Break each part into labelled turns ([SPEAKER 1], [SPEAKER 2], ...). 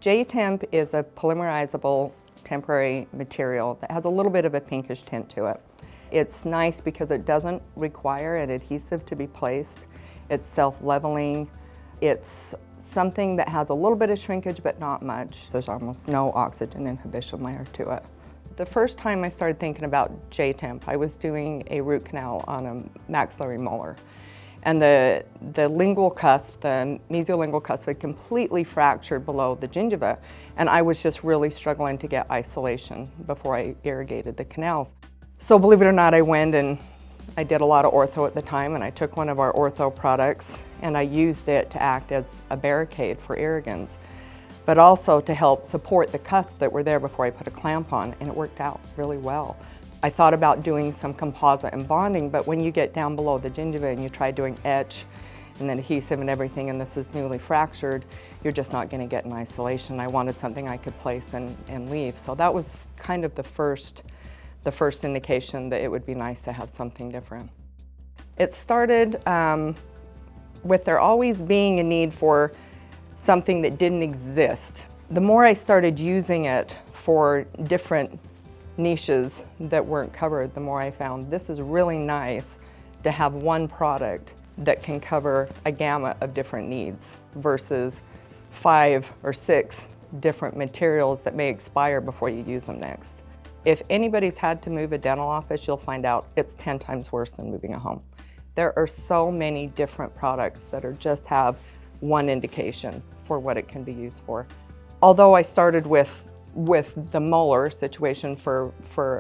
[SPEAKER 1] J-Temp is a polymerizable temporary material that has a little bit of a pinkish tint to it. It's nice because it doesn't require an adhesive to be placed. It's self-leveling. It's something that has a little bit of shrinkage, but not much. There's almost no oxygen inhibition layer to it. The first time I started thinking about J-Temp, I was doing a root canal on a maxillary molar. And the lingual cusp, the mesiolingual cusp, had completely fractured below the gingiva, and I was just really struggling to get isolation before I irrigated the canals. So believe it or not, I went and I did a lot of ortho at the time, and I took one of our ortho products and I used it to act as a barricade for irrigans, but also to help support the cusp that were there before I put a clamp on, and it worked out really well. I thought about doing some composite and bonding, but when you get down below the gingiva and you try doing etch and then adhesive and everything, and this is newly fractured, you're just not going to get an isolation. I wanted something I could place and leave. So that was kind of the first indication that it would be nice to have something different. It started with there always being a need for something that didn't exist. The more I started using it for different niches that weren't covered, the more I found this is really nice to have one product that can cover a gamut of different needs versus 5 or 6 different materials that may expire before you use them next. If anybody's had to move a dental office, you'll find out it's 10 times worse than moving a home. There are so many different products that are just have one indication for what it can be used for. Although I started with the molar situation for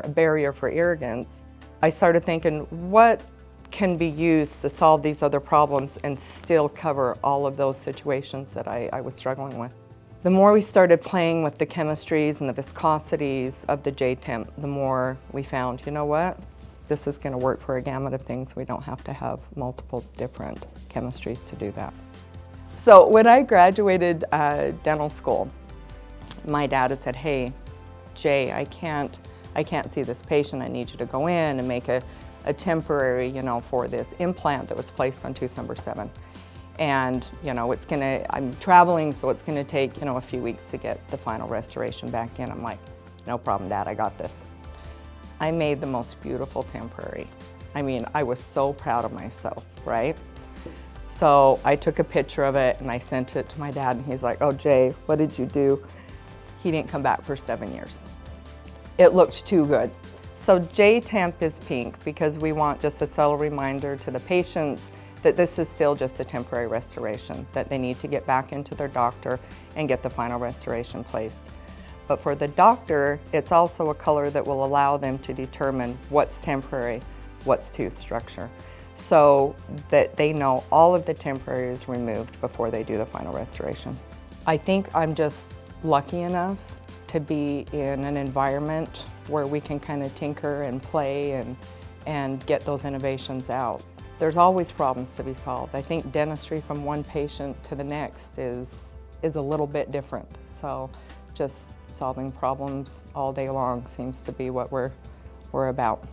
[SPEAKER 1] a barrier for irrigants, I started thinking, what can be used to solve these other problems and still cover all of those situations that I was struggling with? The more we started playing with the chemistries and the viscosities of the J-Temp, the more we found, you know what? This is going to work for a gamut of things. We don't have to have multiple different chemistries to do that. So when I graduated dental school, my dad had said, hey, Jay, I can't see this patient. I need you to go in and make a temporary, for this implant that was placed on tooth number 7. And, I'm traveling, so it's gonna take, a few weeks to get the final restoration back in. I'm like, no problem, Dad, I got this. I made the most beautiful temporary. I mean, I was so proud of myself, right? So I took a picture of it and I sent it to my dad, and he's like, oh, Jay, what did you do? He didn't come back for 7 years. It looked too good. So J-Temp is pink because we want just a subtle reminder to the patients that this is still just a temporary restoration, that they need to get back into their doctor and get the final restoration placed. But for the doctor, it's also a color that will allow them to determine what's temporary, what's tooth structure, so that they know all of the temporary is removed before they do the final restoration. I think I'm just lucky enough to be in an environment where we can kind of tinker and play and get those innovations out. There's always problems to be solved. I think dentistry from one patient to the next is a little bit different. So just solving problems all day long seems to be what we're about.